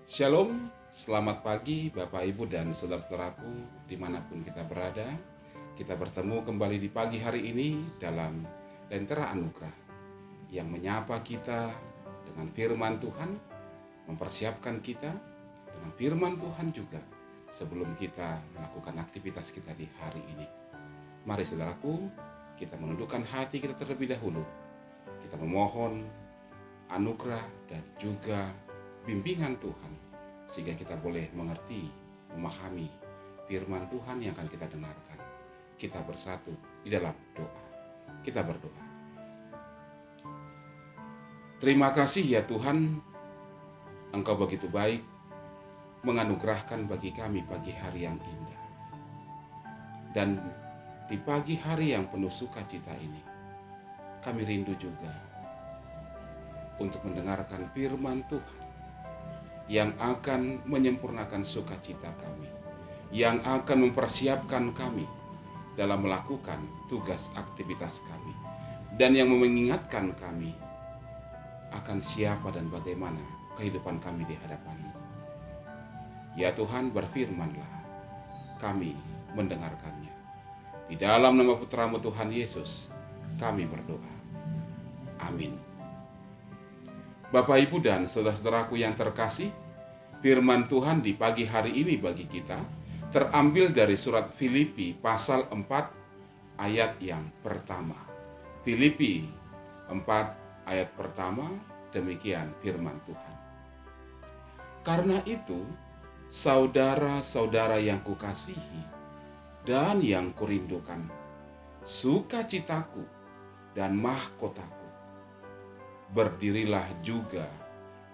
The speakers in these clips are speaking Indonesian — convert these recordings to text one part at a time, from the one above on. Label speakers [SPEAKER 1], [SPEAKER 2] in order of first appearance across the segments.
[SPEAKER 1] Shalom, selamat pagi Bapak Ibu dan saudara-saudaraku dimanapun kita berada. Kita bertemu kembali di pagi hari ini dalam Lentera Anugerah yang menyapa kita dengan firman Tuhan, mempersiapkan kita dengan firman Tuhan juga sebelum kita melakukan aktivitas kita di hari ini. Mari saudaraku, kita menundukkan hati kita terlebih dahulu. Kita memohon anugerah dan juga bimbingan Tuhan, sehingga kita boleh mengerti, memahami firman Tuhan yang akan kita dengarkan. Kita bersatu di dalam doa. Kita berdoa. Terima kasih ya Tuhan, Engkau begitu baik menganugerahkan bagi kami pagi hari yang indah. Dan di pagi hari yang penuh sukacita ini, kami rindu juga untuk mendengarkan firman Tuhan yang akan menyempurnakan sukacita kami, yang akan mempersiapkan kami dalam melakukan tugas aktivitas kami, dan yang mengingatkan kami akan siapa dan bagaimana kehidupan kami di hadapan-Mu. Ya Tuhan, berfirman-Lah, kami mendengarkannya. Di dalam nama Putra-Mu Tuhan Yesus, kami berdoa. Amin. Bapak, Ibu, dan saudara-saudaraku yang terkasih, firman Tuhan di pagi hari ini bagi kita terambil dari surat Filipi pasal 4 ayat yang pertama. Filipi 4 ayat pertama, demikian firman Tuhan. Karena itu, saudara-saudara yang kukasihi dan yang kurindukan, sukacitaku dan mahkotaku, berdirilah juga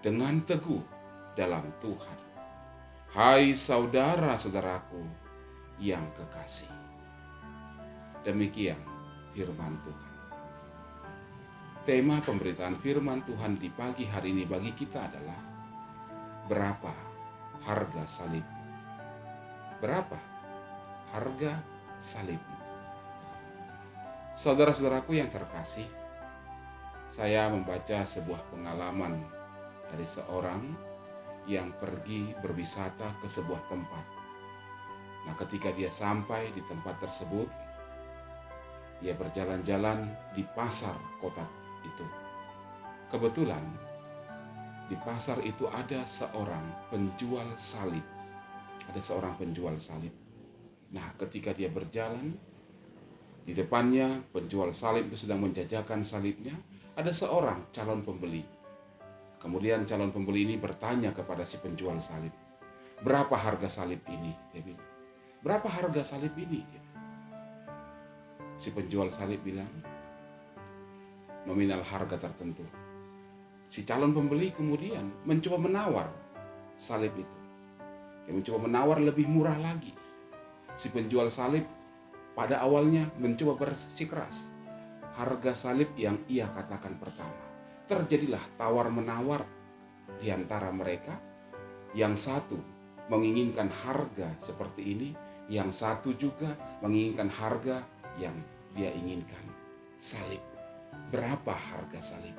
[SPEAKER 1] dengan teguh dalam Tuhan. Hai saudara-saudaraku yang kekasih. Demikian firman Tuhan. Tema pemberitaan firman Tuhan di pagi hari ini bagi kita adalah berapa harga salib? Berapa harga salib? Saudara-saudaraku yang terkasih, saya membaca sebuah pengalaman dari seorang yang pergi berwisata ke sebuah tempat. Nah, ketika dia sampai di tempat tersebut, dia berjalan-jalan di pasar kota itu. Kebetulan di pasar itu ada seorang penjual salib. Ada seorang penjual salib. Nah, ketika dia berjalan, di depannya penjual salib itu sedang menjajakan salibnya. Ada seorang calon pembeli. Kemudian calon pembeli ini bertanya kepada si penjual salib, berapa harga salib ini? Dia bilang, berapa harga salib ini? Si penjual salib bilang, nominal harga tertentu. Si calon pembeli kemudian mencoba menawar salib itu. Dia mencoba menawar lebih murah lagi. Si penjual salib pada awalnya mencoba bersikeras harga salib yang ia katakan pertama. Terjadilah tawar-menawar di antara mereka. Yang satu menginginkan harga seperti ini, yang satu juga menginginkan harga yang dia inginkan, salib. Berapa harga salib?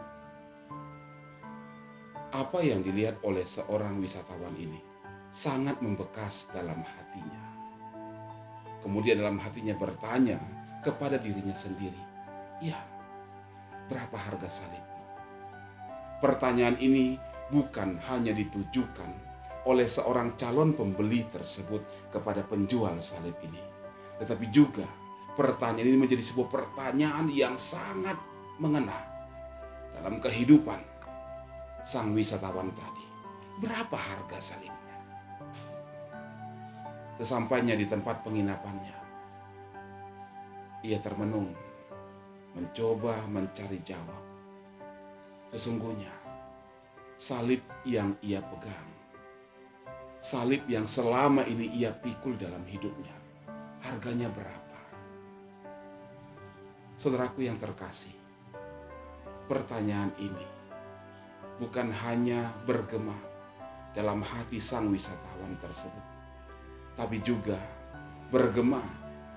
[SPEAKER 1] Apa yang dilihat oleh seorang wisatawan ini sangat membekas dalam hatinya. Kemudian dalam hatinya bertanya kepada dirinya sendiri, ya, berapa harga salib? Pertanyaan ini bukan hanya ditujukan oleh seorang calon pembeli tersebut kepada penjual salib ini, tetapi juga pertanyaan ini menjadi sebuah pertanyaan yang sangat mengena dalam kehidupan sang wisatawan tadi. Berapa harga salibnya? Sesampainya di tempat penginapannya, ia termenung, mencoba mencari jawab. Sesungguhnya salib yang ia pegang, salib yang selama ini ia pikul dalam hidupnya, harganya berapa? Saudaraku yang terkasih, pertanyaan ini bukan hanya bergema dalam hati sang wisatawan tersebut, tapi juga bergema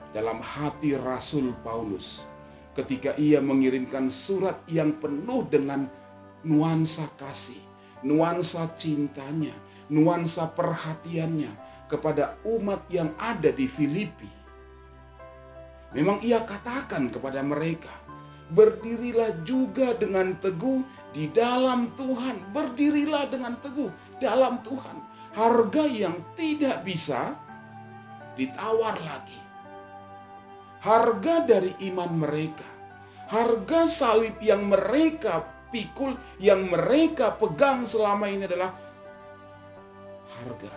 [SPEAKER 1] dalam hati Rasul Paulus ketika ia mengirimkan surat yang penuh dengan nuansa kasih, nuansa cintanya, nuansa perhatiannya kepada umat yang ada di Filipi. Memang ia katakan kepada mereka, berdirilah juga dengan teguh di dalam Tuhan. Berdirilah dengan teguh dalam Tuhan. Harga yang tidak bisa ditawar lagi. Harga dari iman mereka. Harga salib yang mereka pikul, yang mereka pegang selama ini adalah harga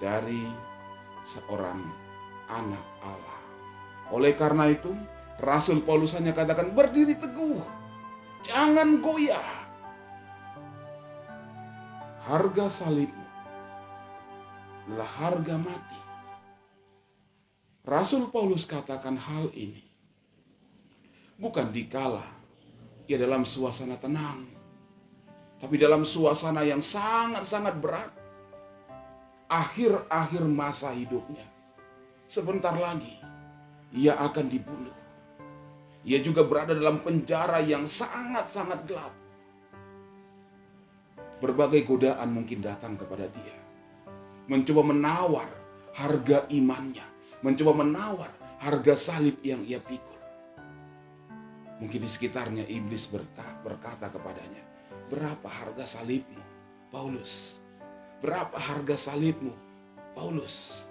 [SPEAKER 1] dari seorang anak Allah. Oleh karena itu, Rasul Paulus hanya katakan, berdiri teguh, jangan goyah. Harga salibmu adalah harga mati. Rasul Paulus katakan hal ini bukan dikala ia dalam suasana tenang, tapi dalam suasana yang sangat-sangat berat. Akhir-akhir masa hidupnya, sebentar lagi ia akan dibunuh. Ia juga berada dalam penjara yang sangat-sangat gelap. Berbagai godaan mungkin datang kepada dia, mencoba menawar harga imannya, mencoba menawar harga salib yang ia pikul. Mungkin di sekitarnya iblis berkata kepadanya, berapa harga salibmu, Paulus? Berapa harga salibmu, Paulus?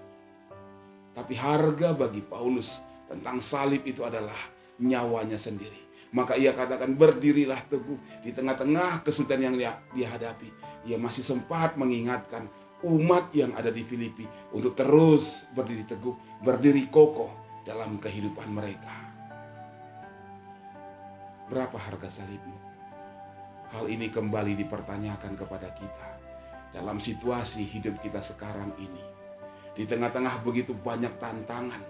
[SPEAKER 1] Tapi harga bagi Paulus tentang salib itu adalah nyawanya sendiri. Maka ia katakan, berdirilah teguh di tengah-tengah kesulitan yang dia hadapi. Ia masih sempat mengingatkan umat yang ada di Filipi untuk terus berdiri teguh, berdiri kokoh dalam kehidupan mereka. Berapa harga salibmu? Hal ini kembali dipertanyakan kepada kita dalam situasi hidup kita sekarang ini. Di tengah-tengah begitu banyak tantangan,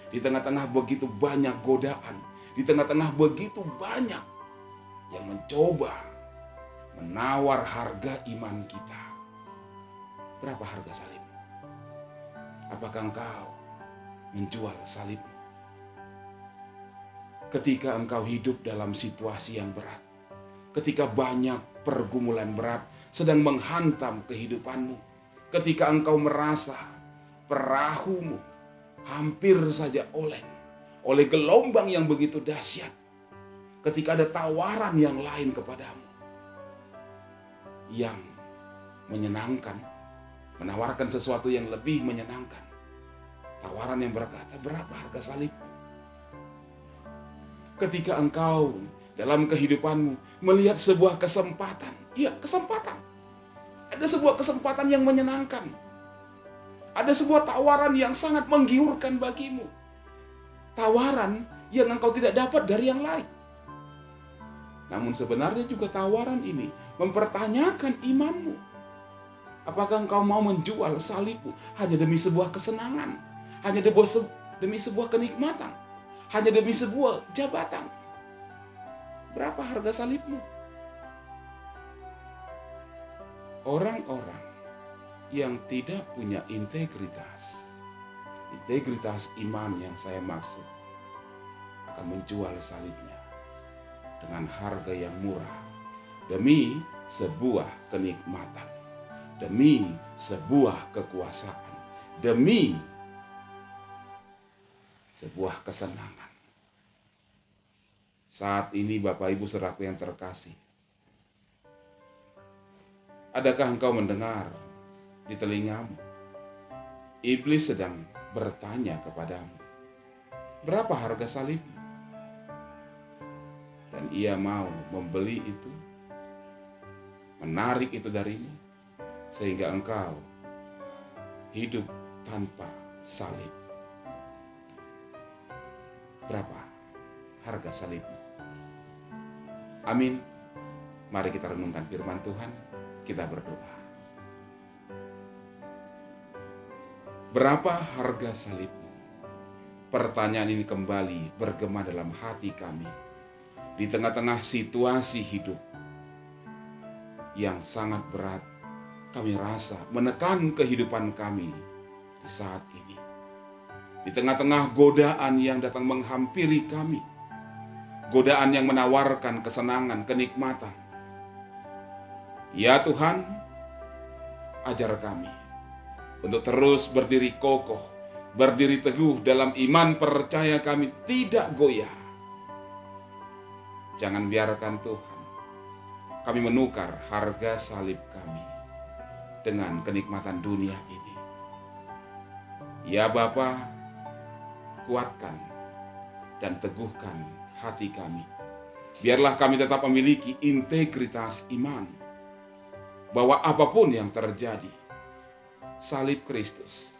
[SPEAKER 1] di tengah-tengah begitu banyak godaan, di tengah-tengah begitu banyak yang mencoba menawar harga iman kita. Berapa harga salibmu? Apakah engkau menjual salibmu? Ketika engkau hidup dalam situasi yang berat, ketika banyak pergumulan berat sedang menghantam kehidupanmu, ketika engkau merasa perahumu hampir saja oleh gelombang yang begitu dahsyat, ketika ada tawaran yang lain kepadamu yang menyenangkan, menawarkan sesuatu yang lebih menyenangkan, tawaran yang berkata, berapa harga salibmu? Ketika engkau dalam kehidupanmu melihat sebuah kesempatan, kesempatan, ada sebuah kesempatan yang menyenangkan, ada sebuah tawaran yang sangat menggiurkan bagimu, tawaran yang engkau tidak dapat dari yang lain. Namun sebenarnya juga tawaran ini mempertanyakan imanmu. Apakah engkau mau menjual salibmu hanya demi sebuah kesenangan, hanya demi sebuah kenikmatan, hanya demi sebuah jabatan? Berapa harga salibmu? Orang-orang yang tidak punya integritas iman yang saya maksud, akan menjual salibnya dengan harga yang murah demi sebuah kenikmatan, demi sebuah kekuasaan, demi sebuah kesenangan. Saat ini Bapak Ibu Saudaraku yang terkasih, adakah engkau mendengar di telingamu iblis sedang bertanya kepadamu, berapa harga salibmu? Dan ia mau membeli itu, menarik itu darimu, sehingga engkau hidup tanpa salib. Berapa harga salibmu? Amin. Mari kita renungkan firman Tuhan, kita berdoa. Berapa harga salibmu? Pertanyaan ini kembali bergema dalam hati kami di tengah-tengah situasi hidup yang sangat berat. Kami rasa menekan kehidupan kami di saat ini. Di tengah-tengah godaan yang datang menghampiri kami, godaan yang menawarkan kesenangan, kenikmatan, Ya Tuhan, ajar kami untuk terus berdiri kokoh, berdiri teguh dalam iman percaya kami tidak goyah. Jangan biarkan Tuhan kami menukar harga salib kami dengan kenikmatan dunia ini. Ya Bapa, kuatkan dan teguhkan hati kami. Biarlah kami tetap memiliki integritas iman, bahwa apapun yang terjadi, salib Kristus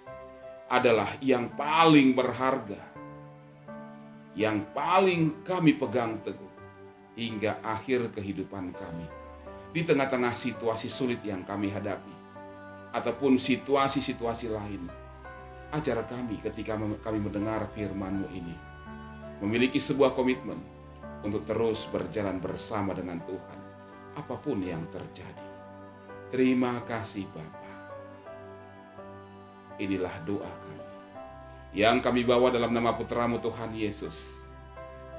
[SPEAKER 1] adalah yang paling berharga, yang paling kami pegang teguh hingga akhir kehidupan kami. Di tengah-tengah situasi sulit yang kami hadapi, ataupun situasi-situasi lain, ajar kami ketika kami mendengar firman-Mu ini, memiliki sebuah komitmen untuk terus berjalan bersama dengan Tuhan, apapun yang terjadi. Terima kasih Bapa. Inilah doa kami, yang kami bawa dalam nama Putra-Mu Tuhan Yesus,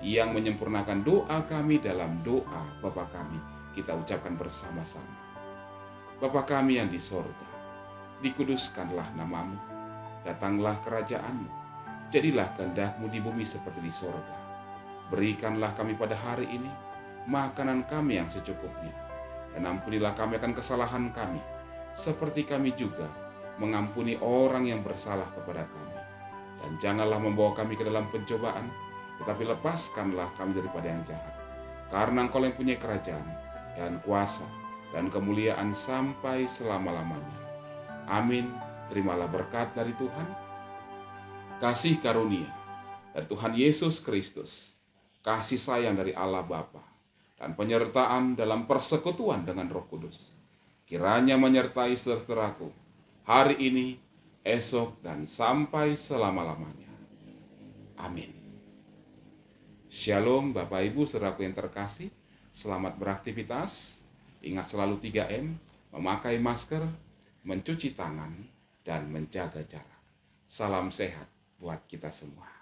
[SPEAKER 1] yang menyempurnakan doa kami dalam doa Bapa kami. Kita ucapkan bersama-sama. Bapa kami yang di sorga, dikuduskanlah nama-Mu, datanglah kerajaan-Mu, jadilah kehendak-Mu di bumi seperti di sorga. Berikanlah kami pada hari ini makanan kami yang secukupnya, dan ampunilah kami akan kesalahan kami, seperti kami juga mengampuni orang yang bersalah kepada kami. Dan janganlah membawa kami ke dalam pencobaan, tetapi lepaskanlah kami daripada yang jahat. Karena Engkau yang punya kerajaan, dan kuasa, dan kemuliaan sampai selama-lamanya. Amin. Terimalah berkat dari Tuhan, kasih karunia dari Tuhan Yesus Kristus, kasih sayang dari Allah Bapa, dan penyertaan dalam persekutuan dengan Roh Kudus, kiranya menyertai saudaraku hari ini, esok, dan sampai selama-lamanya. Amin. Shalom Bapak Ibu saudaraku yang terkasih, selamat beraktivitas. Ingat selalu 3M, memakai masker, mencuci tangan, dan menjaga jarak. Salam sehat buat kita semua.